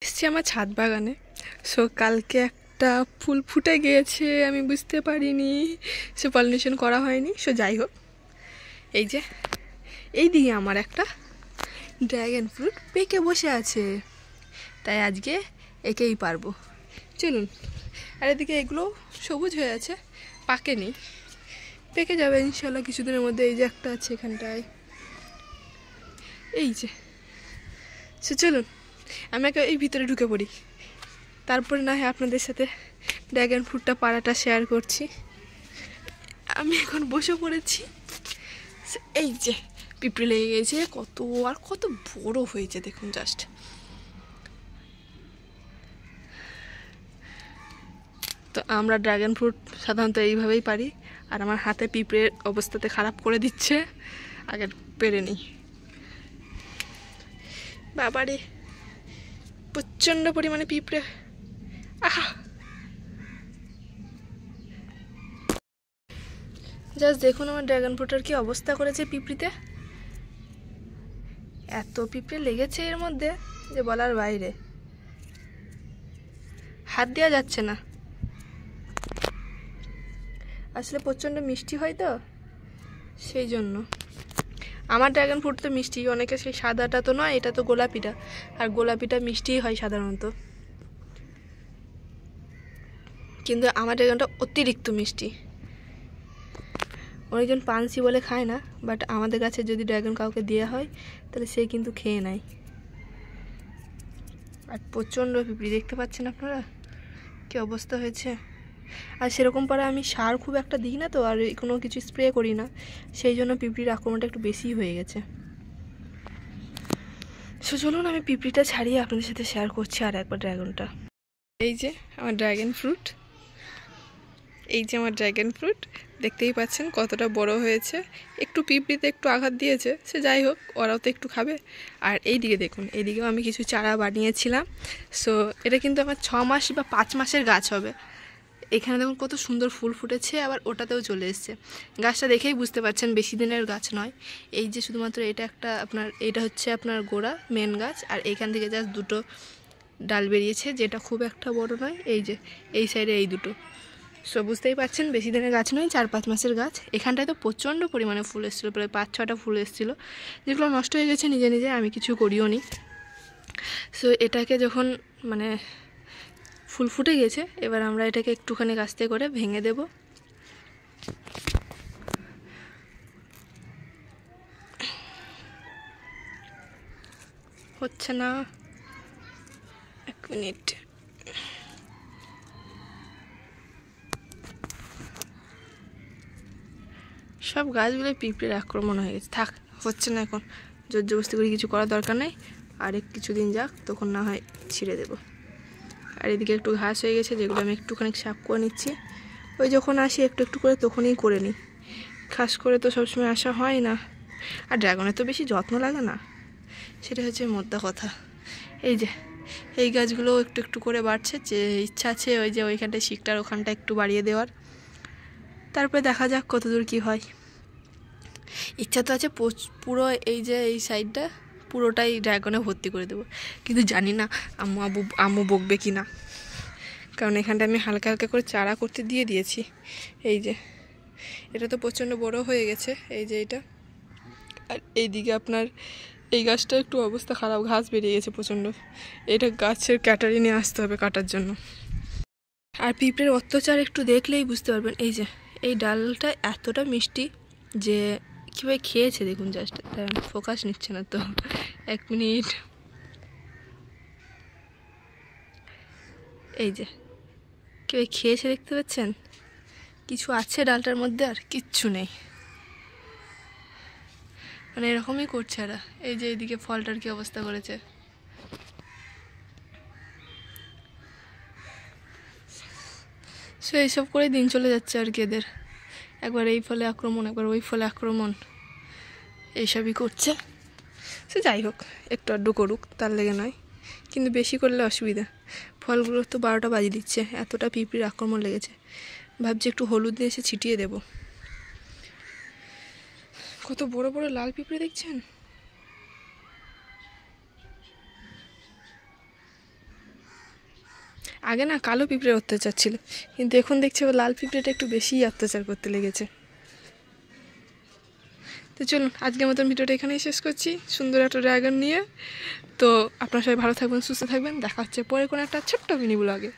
এসছি আমার ছাদ বাগানে। সো কালকে একটা ফুল ফুটে গিয়েছে, আমি বুঝতে পারিনি, সে পলিনেশন করা হয়নি। সো যাই হোক, এই যে এই দিকে আমার একটা ড্র্যাগন ফ্রুট পেকে বসে আছে, তাই আজকে একেই পারবো। চলুন। আর এদিকে এগুলো সবুজ হয়ে আছে, পাকেনি, পেকে যাবে ইনশাল্লাহ কিছুদিনের মধ্যে। এই যে একটা আছে এখানটায়, এই যে। সো চলুন আমি এই ভিতরে ঢুকে পড়ি, তারপরে না হয় আপনাদের সাথে ড্র্যাগন ফ্রুটটা পাড়াটা শেয়ার করছি। আমি এখন বসে পড়েছি। এই যে পিঁপড়ে লেগে গেছে, কত আর কত বড় হয়েছে দেখুন জাস্ট। তো আমরা ড্র্যাগন ফ্রুট সাধারণত এইভাবেই পারি, আর আমার হাতে পিঁপড়ের অবস্থাতে খারাপ করে দিচ্ছে, আগে পেরে নিই। বাবারে প্রচণ্ড পরিমাণে পিঁপড়ে, আহা। জাস্ট দেখুন আমার ড্র্যাগন ফ্রুটের কি অবস্থা করেছে পিঁপড়িতে। এত পিঁপড়ে লেগেছে এর মধ্যে যে বলার বাইরে, হাত দেওয়া যাচ্ছে না। আসলে প্রচণ্ড মিষ্টি হয় তো সেই জন্য। আমার ড্র্যাগন ফ্রুট তো মিষ্টি, অনেকে সেই সাদাটা তো নয়, এটা তো গোলাপিটা, আর গোলাপিটা মিষ্টিই হয় সাধারণত, কিন্তু আমার ড্র্যাগনটা অতিরিক্ত মিষ্টি। অনেকজন পানসি বলে খায় না, বাট আমাদের কাছে যদি ড্র্যাগন কাউকে দেওয়া হয় তাহলে সে কিন্তু খেয়ে নেয়। আর প্রচণ্ড পিঁপড়ি, দেখতে পাচ্ছেন আপনারা কী অবস্থা হয়েছে। আর সেরকম পরে আমি সার খুব একটা দিই না তো, আর কোনো কিছু স্প্রে করি না, সেই জন্য পিঁপড়ির আক্রমণটা একটু বেশি হয়ে গেছে। সো চলুন আমি পিঁপড়িটা ছাড়িয়ে আপনাদের সাথে শেয়ার করছি আর একবার ড্র্যাগনটা। এই যে আমার ড্র্যাগন ফ্রুট, এই যে আমার ড্র্যাগন ফ্রুট, দেখতেই পাচ্ছেন কতটা বড় হয়েছে। একটু পিঁপড়িতে একটু আঘাত দিয়েছে, সে যাই হোক, ওরাও তো একটু খাবে। আর এই দিকে দেখুন, এইদিকেও আমি কিছু চারা বানিয়েছিলাম। সো এটা কিন্তু আমার 6 মাস বা 5 মাসের গাছ হবে। এখানে দেখুন কত সুন্দর ফুল ফুটেছে, আবার ওটাতেও চলে এসছে। গাছটা দেখেই বুঝতে পারছেন বেশি দিনের গাছ নয়। এই যে শুধুমাত্র এটা একটা আপনার, এটা হচ্ছে আপনার গোড়া মেন গাছ, আর এইখান থেকে জাস্ট দুটো ডাল বেরিয়েছে, যেটা খুব একটা বড় নয়। এই যে এই সাইডে এই দুটো। সো বুঝতেই পারছেন বেশি দিনের গাছ নয়, 4-5 মাসের গাছ। এখানটায় তো প্রচণ্ড পরিমাণে ফুল এসেছিলো, প্রায় 5-6টা ফুল এসেছিলো, যেগুলো নষ্ট হয়ে গেছে নিজে নিজে, আমি কিছু করিও নি। সো এটাকে যখন মানে ফুল ফুটে গেছে, এবার আমরা এটাকে একটুখানি আস্তে করে ভেঙে দেব। হচ্ছে না, 1 মিনিট। সব গাছগুলো পিঁপড়ের আক্রমণ হয়ে গেছে, থাক, হচ্ছে না এখন, জোর জবরদস্তি করে কিছু করার দরকার নেই। আর কিছুদিন যাক, তখন না হয় ছিঁড়ে দেব। আর এদিকে একটু ঘাস হয়ে গেছে, যেগুলো আমি একটুখানি সাফ করে নিচ্ছি। ওই যখন আসি একটু একটু করে তখনই করে নিই, খাস করে তো সবসময় আসা হয় না। আর ড্রাগনের তো বেশি যত্ন লাগে না, সেটা হচ্ছে মোদ্দা কথা। এই যে এই গাছগুলো একটু একটু করে বাড়ছে, যে ইচ্ছা আছে ওই যে ওইখানটায় শিকটার ওখানটা একটু বাড়িয়ে দেওয়ার। তারপরে দেখা যাক কতদূর কি হয়। ইচ্ছা তো আছে পুরো এই যে এই সাইডটা পুরোটাই ড্রাগনে ভর্তি করে দেবো, কিন্তু জানি না আম্মু বকবে কি না, কারণ এখানটা আমি হালকা হালকা করে চারা করতে দিয়ে দিয়েছি। এই যে এটা তো প্রচণ্ড বড় হয়ে গেছে, এই যে এটা। আর এইদিকে আপনার এই গাছটা একটু অবস্থা খারাপ, ঘাস বেরিয়ে গেছে প্রচণ্ড। এটা গাছের ক্যাটারি নিয়ে আসতে হবে কাটার জন্য। আর পিঁপড়ের অত্যাচার একটু দেখলেই বুঝতে পারবেন। এই যে এই ডালটা এতটা মিষ্টি যে কীভাবে খেয়েছে দেখুন জাস্ট, ফোকাস নিচ্ছে না তো, 1 মিনিট। এই যে কীভাবে খেয়েছে দেখতে পাচ্ছেন, কিছু আছে ডালটার মধ্যে আর কিচ্ছু নেই, মানে এরকমই করছে এরা। এই যে এইদিকে ফলটার কি অবস্থা করেছে। সো এইসব করে দিন চলে যাচ্ছে আর কি এদের, একবার এই ফলে আক্রমণ, একবার ওই ফলে আক্রমণ, এইসবই করছে। সে যাই হোক, একটু আড্ডু করুক, তার লেগে নয়, কিন্তু বেশি করলে অসুবিধা। ফলগুলো তো 12টা বাজিয়ে দিচ্ছে, এতটা পিঁপড়ির আক্রমণ লেগেছে। ভাবছি একটু হলুদ দিয়ে এসে ছিটিয়ে দেব। কত বড় বড় লাল পিঁপড়ে দেখছেন। আগে না কালো পিঁপড়ে অত্যাচার ছিল, কিন্তু এখন দেখছি আবার লাল পিঁপড়েটা একটু বেশিই অত্যাচার করতে লেগেছে। তো চলুন আজকের মতন ভিডিওটা এখানেই শেষ করছি, সুন্দর একটা ড্রাগন নিয়ে। তো আপনারা সবাই ভালো থাকবেন, সুস্থ থাকবেন, দেখা হচ্ছে পরে কোনো একটা ছোট্ট মিনি ব্লগে।